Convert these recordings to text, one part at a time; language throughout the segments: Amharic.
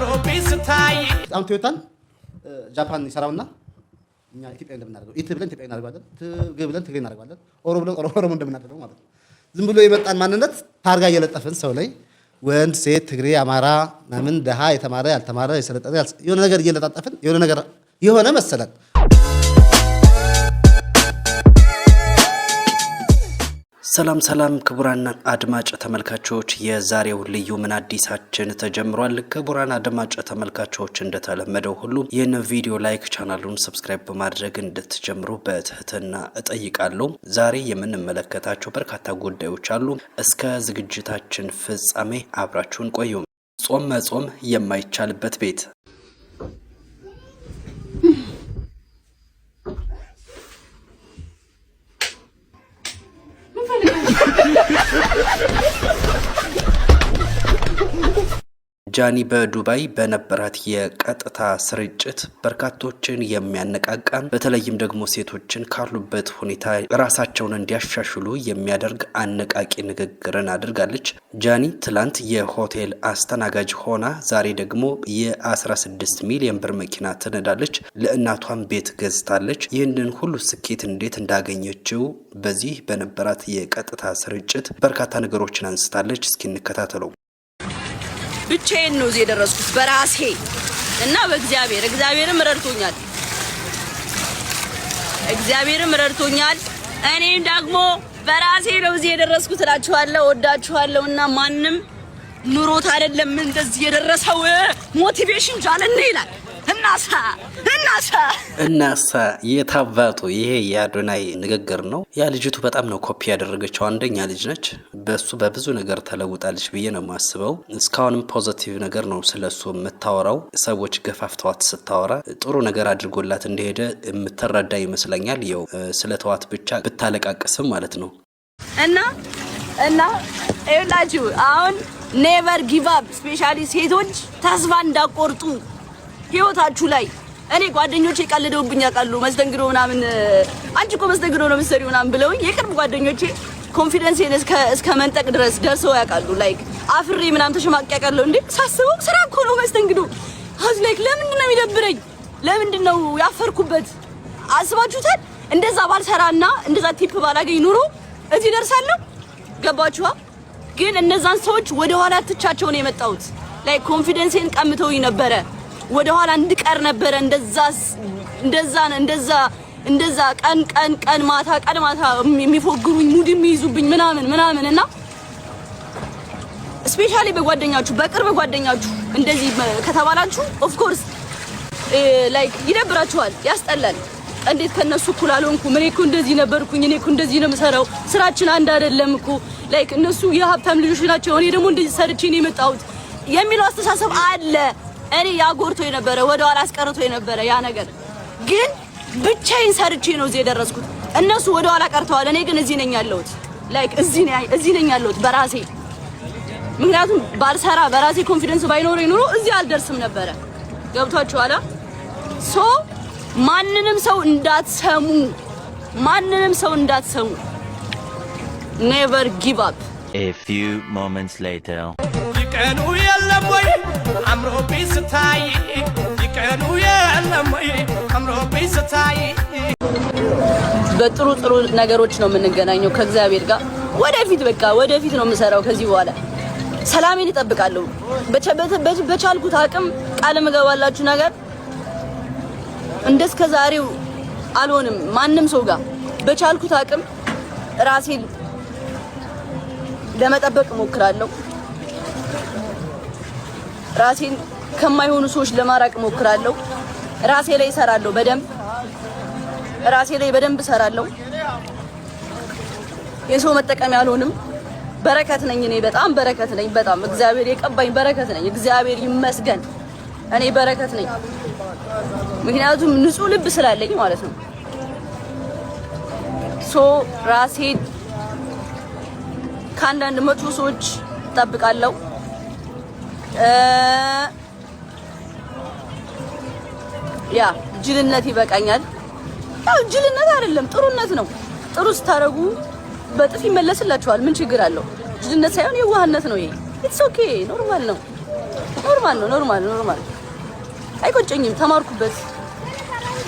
አምሮብኝ ስታይ አሁን ቶዮታን ጃፓን ይሰራውና እኛ ኢትዮጵያ እንደምናደርገው ኢት ብለን ኢትዮጵያ እናደርጋለን ትግ ብለን ትግሬ እናደርጋለን ኦሮ ብለን ኦሮሞ እንደምናደርገው ማለት ነው ዝም ብሎ የመጣን ማንነት ታርጋ እየለጠፈን ሰው ላይ ወንድ ሴት ትግሬ አማራ ማምን ደሃ የተማረ ያልተማረ የሰለጠነ የሆነ ነገር እየለጣጠፈን የሆነ ነገር የሆነ መሰለን ሰላም ሰላም ክቡራን አድማጭ ተመልካቾች የዛሬው ልዩ ምን አዲሳችን ተጀምሯል ክቡራን አድማጭ ተመልካቾች እንደተለመደው ሁሉ ይህን ቪዲዮ ላይክ ቻናሉን ሰብስክራይብ በማድረግ እንድትጀምሩ በትህትና እጠይቃለሁ ዛሬ የምንመለከታቸው በርካታ ጉዳዮች አሉ እስከ ዝግጅታችን ፍጻሜ አብራችሁን ቆዩ ጾም መጾም የማይቻልበት ቤት ጃኒ በዱባይ በነበራት የቀጥታ ስርጭት በርካቶችን የሚያነቃቃን በተለይም ደግሞ ሴቶችን ካሉበት ሁኔታ ራሳቸውን እንዲያሻሽሉ የሚያደርግ አነቃቂ ንግግርን አድርጋለች ጃኒ ትላንት የሆቴል አስተናጋጅ ሆና ዛሬ ደግሞ የ16 ሚሊዮን ብር መኪና ትነዳለች ለእናቷም ቤት ገዝታለች ይህንን ሁሉ ስኬት እንዴት እንዳገኘችው በዚህ በነበራት የቀጥታ ስርጭት በርካታ ነገሮችን አንስታለች እስኪ እንከታተለው ብቻዬን ነው እዚህ ደረስኩት በራሴ እና እግዚአብሔርም ረድቶኛል እኔም ደግሞ በራሴ ነው እዚህ ደረስኩት እላችኋለሁ ወዳችኋለሁ እና ማንንም ኑሮት አይደለም እንደዚህ የደረሰው ሞቲቬሽን ጃለነ ይላል እናሳ የታባቱ ይሄ ያዶናይ ንግግር ነው ያ ልጅቱ በጣም ነው ኮፒ ያደረገችው አንደኛ ልጅ ነች በሱ በብዙ ነገር ተለውጣለች ብዬ ነው ማስበው እስካሁንም ፖዚቲቭ ነገር ነው ስለሱ የምታወራው ሰዎች ገፋፍተዋት ስታወራ ጥሩ ነገር አድርጎላት እንደሄደ የምትረዳ ይመስለኛል ይው ስለተዋት ብቻ ብታለቃቀስም ማለት ነው እና አይላችሁ አሁን ኔቨር ጊቭ አፕ ስፔሻሊ ሴቶች ተስፋ እንዳቆርጡ ህይወታችሁ ላይ እኔ ጓደኞቼ ቀልደውብኝ ያውቃሉ መስተንግዶ ምናምን አንቺ እኮ መስተንግዶ ነው የምትሰሪው ምናምን ብለውኝ የቅርብ ጓደኞቼ ኮንፊደንሴን እስከ መንጠቅ ድረስ ደርሰው ያውቃሉ ላይክ አፍሬ ምናምን ተሸማቀቅ ያውቃለሁ እንዴ ሳስበው ስራ እኮ ነው መስተንግዶ አዝ ላይክ ለምንድን ነው የሚደብረኝ ለምንድን ነው ያፈርኩበት አስባችሁታል እንደዛ ባልሰራና እንደዛ ቲፕ ባላገኝ ኑሮ እዚህ ደርሳለሁ ገባችኋ ግን እነዛን ሰዎች ወደ ኋላ ትቻቸው ነው የመጣሁት ላይክ ኮንፊደንሴን ቀምተውኝ ነበረ ወደ ኋላ እንድቀር ነበር እንደዛ ቀን ማታ የሚፎግሩኝ ሙድ የሚይዙብኝ ምናምን እና ስፔሻሊ በጓደኛችሁ በቅርብ ጓደኛችሁ እንደዚህ ከተባላችሁ ኦፍ ኮርስ ላይክ ይደብራችኋል ያስጠላል እንዴት ከነሱ እኩል አልሆንኩ ምን እኮ እንደዚህ ነበርኩኝ እኔ እኮ እንደዚህ ነው የምሰራው ስራችን አንድ አይደለም እኮ ላይክ እነሱ የሀብታም ልጆች ናቸው እኔ ደግሞ እንደዚህ ሰርቼ ነው የመጣሁት የሚለው አስተሳሰብ አለ እኔ ያጎርቶ የነበረ ወደ ኋላ አስቀርቶ የነበረ ያ ነገር ግን ብቻዬን ሰርቼ ነው እዚህ ደረስኩት እነሱ ወደ ኋላ ቀርተዋል እኔ ግን እዚህ ነኝ ያለሁት ላይክ እዚህ ነኝ ያለሁት በራሴ ምክንያቱም ባልሰራ በራሴ ኮንፊደንስ ባይኖረኝ ኑሮ እዚህ አልደርስም ነበር ገብቷችኋል ሶ ማንንም ሰው እንዳትሰሙ never give up a few moments later ይቀኑ የለም ወይ አምሮብኝ ስታይ ይቀኑ የለም ወይ አምሮብኝ ስታይ በጥሩ ነገሮች ነው የምንገናኘው ከእግዚአብሔር ጋር ወደፊት ነው የምሰራው ከዚህ በኋላ ሰላሜን እጠብቃለሁ በቻልኩት አቅም ቃል መገባላችሁ ነገር እንደስከዛሬው አልሆንም ማንንም ሰው ጋር በቻልኩት አቅም ራሴን ለመጠበቅ ሞክራለሁ ራሴን ከማይሆኑ ሰዎች ለማራቅ ሞክራለሁ ራሴ ላይ እሰራለሁ የሰው መጠቀም ያልሆንም በረከት ነኝ እኔ በጣም እግዚአብሔር የቀባኝ በረከት ነኝ እግዚአብሔር ይመስገን እኔ በረከት ነኝ ምክንያቱም ንጹህ ልብ ስላለኝ ማለት ነው ሶ ራሴ ካንዳንድ መጥፎ ሰዎች ተጠብቃለሁ ያ ጅልነት ይበቃኛል ያው ጅልነት አይደለም ጥሩነት ነው ጥሩ ስታረጉ በጥፊ መለስላችኋል ምን ችግር አለው ጅልነት ሳይሆን የዋህነት ነው ይሄ ኢትስ ኦኬ ኖርማል ነው ኖርማል አይቆጨኝም። ተማርኩበት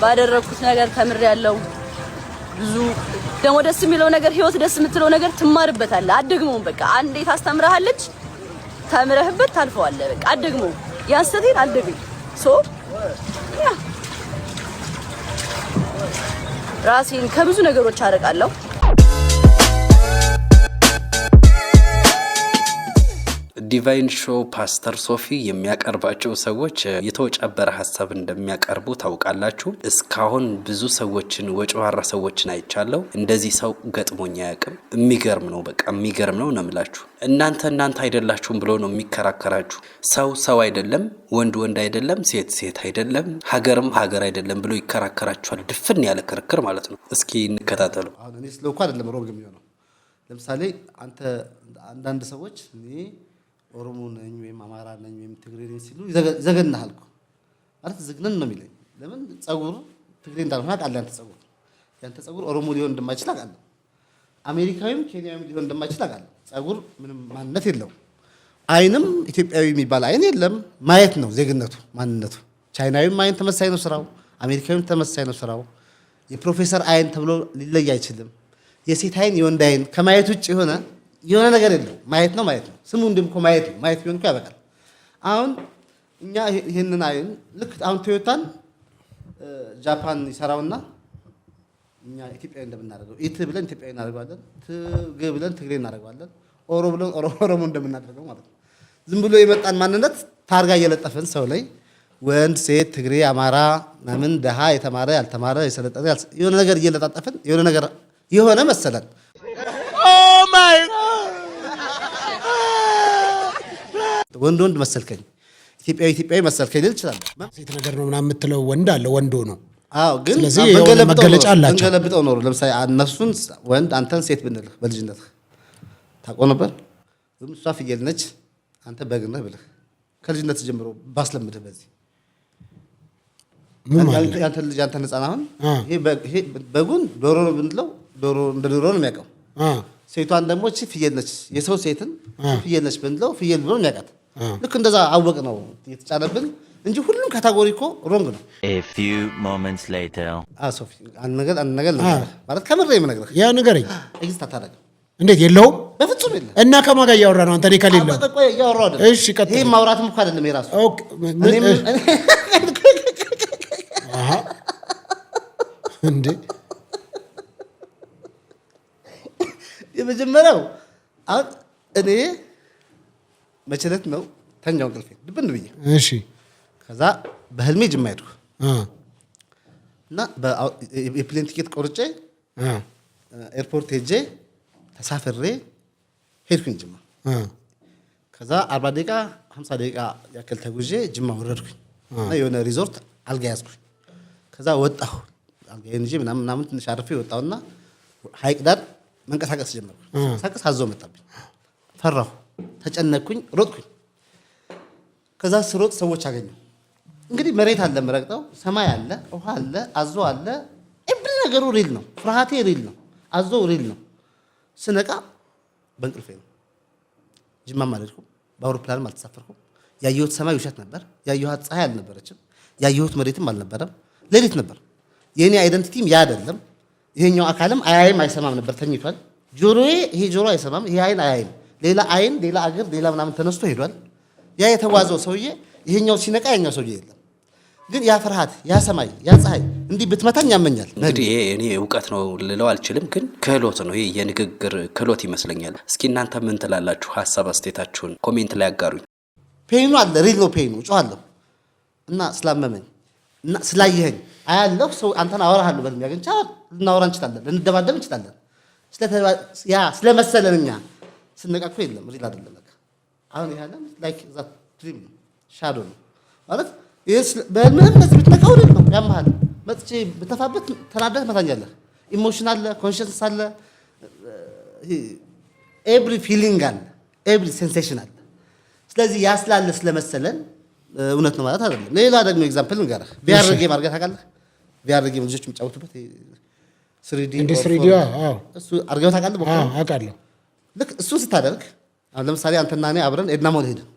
ባደረኩት ነገር ተምሬያለሁ። ብዙ ደግሞ ደስ የሚለው ነገር ህይወት ደስ የምትለው ነገር ትማርበታለህ። አትደግመውም። በቃ አንዴ ታስተምርሃለች፣ ተምረህበት ታልፈዋለህ። በቃ አትደግመውም። ያንስተቴን አልደግም ያ ራሴን ከብዙ ነገሮች አርቃለሁ። ዲቫይን ሾው ፓስተር ሶፊ የሚያቀርባቸው ሰዎች የተወጫበረ ሀሳብ እንደሚያቀርቡ ታውቃላችሁ። እስካሁን ብዙ ሰዎችን ወጭዋራ ሰዎችን አይቻለሁ። እንደዚህ ሰው ገጥሞኝ አያውቅም። የሚገርም ነው፣ በቃ የሚገርም ነው እምላችሁ። እናንተ አይደላችሁም ብሎ ነው የሚከራከራችሁ። ሰው አይደለም፣ ወንድ አይደለም፣ ሴት አይደለም፣ ሀገር አይደለም ብሎ ይከራከራችኋል። ድፍን ያለ ክርክር ማለት ነው። እስኪ እንከታተሉ። አሁን እኔ ስለውኩ አይደለም ሮግ የሚሆነው። ለምሳሌ አንተ አንዳንድ ሰዎች እኔ ኦሮሞ ነኝ ወይም አማራ ነኝ ወይም ትግሬ ነኝ ሲሉ ዘገናሃል እኮ ማለት ዝግነን ነው የሚለኝ። ለምን ጸጉር ትግሬ እንዳልሆነ አውቃለሁ። ያንተ ጸጉር ኦሮሞ ሊሆን እንደማይችል አውቃለሁ። አሜሪካዊም ኬንያዊም ሊሆን እንደማይችል አውቃለሁ። ጸጉር ምንም ማንነት የለውም። አይንም ኢትዮጵያዊ የሚባል አይን የለም። ማየት ነው ዜግነቱ፣ ማንነቱ። ቻይናዊም አይን ተመሳሳይ ነው ስራው፣ አሜሪካዊም ተመሳሳይ ነው ስራው። የፕሮፌሰር አይን ተብሎ ሊለይ አይችልም። የሴት አይን የወንድ አይን ከማየት ውጭ የሆነ ነገር የለው። ማየት ነው። ስሙ እንደም እኮ ማየት ነው። ማየት ቢሆን እኮ ያበቃል። አሁን እኛ ይሄንን አይን ልክ አሁን ቶዮታን ጃፓን ይሰራውና እኛ ኢትዮጵያዊ እንደምናደርገው ኢት ብለን ኢትዮጵያዊ እናደርገዋለን፣ ትግ ብለን ትግሬ እናደርገዋለን፣ ኦሮ ብለን ኦሮሞ እንደምናደርገው ማለት ነው። ዝም ብሎ የመጣን ማንነት ታርጋ እየለጠፈን ሰው ላይ ወንድ፣ ሴት፣ ትግሬ፣ አማራ ምናምን ደሃ፣ የተማረ፣ ያልተማረ፣ የሰለጠነ የሆነ ነገር እየለጣጠፈን የሆነ መሰለን። ወንድ መሰልከኝ፣ ኢትዮጵያዊ መሰልከኝ ልል ይችላል። ሴት ነገር ነው ምናምን የምትለው ወንድ አለ፣ ወንዶ ነው። አዎ፣ ግን መገለጫ አላቸው። እንገለብጠው ኖሮ ለምሳሌ እነሱን ወንድ አንተን ሴት ብንልህ በልጅነትህ ታውቀው ነበር። እሷ ፍየል ነች አንተ በግ ነህ ብልህ ከልጅነት ጀምሮ ባስለምድህ በዚህ ያንተ ልጅ አንተ ህፃን አሁን ይሄ በጉን ዶሮ ነው ብንለው እንደ ዶሮ ነው የሚያውቀው። ሴቷን ደግሞ እቺ ፍየል ነች፣ የሰው ሴትን ፍየል ነች ብንለው ፍየል ብሎ የሚያውቃት። ልክ እንደዛ አወቅ ነው የተጫነብን እንጂ ሁሉም ካታጎሪ እኮ ሮንግ ነው። A few moments later ሶፊ አንድ ነገር ማለት ከምሬ የምነግርህ ያ ንገረኝ። ኤግዚስት አታደርግም። እንዴት የለውም? በፍጹም የለም። እና ከማን ጋር እያወራ ነው አንተ? እኔ ከሌለ እያወራሁ አይደለም። እሺ ቀጥል። ይሄ ማውራትም እኮ አይደለም የራሱ እንዴ የመጀመሪያው አሁን እኔ መቸለት ነው ተኛው እንቅልፌ ድብን ብዬ። እሺ ከዛ በህልሜ ጅማ ሄድኩ እና የፕሌን ቲኬት ቆርጬ ኤርፖርት ሄጄ ተሳፍሬ ሄድኩኝ ጅማ። ከዛ 40 ደቂቃ 50 ደቂቃ ያክል ተጉዤ ጅማ ወረድኩኝ እና የሆነ ሪዞርት አልጋ ያዝኩኝ። ከዛ ወጣሁ አልጋዬን ይዤ ምናምን ትንሽ አርፌ ወጣሁና ሀይቅ ዳር መንቀሳቀስ ጀመርኩ። መንቀሳቀስ አዞ መጣብኝ። ፈራሁ፣ ተጨነቅኩኝ፣ ሮጥኩኝ። ከዛ ስሮጥ ሰዎች አገኘሁ። እንግዲህ መሬት አለ መረግጠው፣ ሰማይ አለ፣ ውሃ አለ፣ አዞ አለ። ኤቭሪ ነገሩ ሪል ነው። ፍርሃቴ ሪል ነው። አዞ ሪል ነው። ስነቃ በእንቅልፌ ነው። ጅማም አልሄድኩም፣ በአውሮፕላንም አልተሳፈርኩም። ያየሁት ሰማይ ውሸት ነበር። ያየኋት ፀሐይ አልነበረችም። ያየሁት መሬትም አልነበረም። ሌሊት ነበር። የእኔ አይደንቲቲም ያ አይደለም። ይሄኛው አካልም አያይም አይሰማም ነበር፣ ተኝቷል። ጆሮዬ ይሄ ጆሮ አይሰማም፣ ይሄ አይን አያይም። ሌላ አይን፣ ሌላ አገር፣ ሌላ ምናምን ተነስቶ ሄዷል። ያ የተዋዘው ሰውዬ ይሄኛው ሲነቃ ያኛው ሰውዬ የለም። ግን ያ ፍርሃት፣ ያ ሰማይ፣ ያ ፀሐይ እንዲህ ብትመታኝ ያመኛል። እንግዲህ ይሄ እኔ እውቀት ነው ልለው አልችልም፣ ግን ክህሎት ነው። ይሄ የንግግር ክህሎት ይመስለኛል። እስኪ እናንተ ምን ትላላችሁ? ሀሳብ አስተያየታችሁን ኮሜንት ላይ አጋሩኝ። ፔኑ አለ፣ ሪል ነው ፔኑ። እጮሃለሁ እና ስላመመኝ እና ስላየኸኝ አያለሁ። ሰው አንተን አወራሃለሁ በልም ያገኝቻ ልናወራ እንችላለን፣ ልንደባደብ እንችላለን። ስለመሰለን እኛ ስነቃ እኮ የለም፣ ሪል አይደለም። በቃ አሁን ይሄ ዓለም ላይክ ዛት ድሪም ሻዶ ነው ማለት በህልምህም እንደዚህ ብትነቃው ሪል ነው። ያመሃል መጥቼ ብተፋበት ተናደህ ትመታኛለህ። ኢሞሽን አለ፣ ኮንሽንስ አለ፣ ኤቭሪ ፊሊንግ አለ፣ ኤቭሪ ሴንሴሽን አለ። ስለዚህ ያ ስላለ ስለመሰለን እውነት ነው ማለት አይደለም። ሌላ ደግሞ ኤግዛምፕል ንገርህ። ቢያርጌ ማርገት ታውቃለህ? ቢያርጌ ልጆች የሚጫወቱበት 3D እሱ አርገው ታውቃለህ? አውቃለሁ። ልክ እሱን ስታደርግ አሁን ለምሳሌ አንተና እኔ አብረን ኤድና ሞል ሄድን።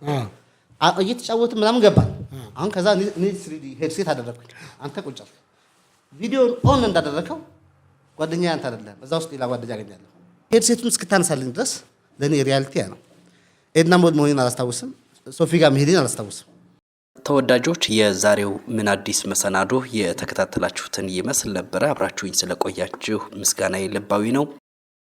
እየተጫወትን ምናምን ገባን። አሁን ከዛ እኔ 3D ሄድሴት አደረግኩኝ። አንተ ቁጭ አልክ። ቪዲዮን ኦን እንዳደረከው ጓደኛ አንተ አይደለም፣ እዛ ውስጥ ሌላ ጓደኛ ያገኛለሁ። ሄድሴቱን እስክታነሳልኝ ድረስ ለእኔ ሪያሊቲ ያ ነው። ኤድና ሞድ መሆኔን አላስታውስም። ሶፊ ጋር መሄዴን አላስታውስም። ተወዳጆች የዛሬው ምን አዲስ መሰናዶ የተከታተላችሁትን ይመስል ነበረ። አብራችሁኝ ስለቆያችሁ ምስጋናዬ ልባዊ ነው።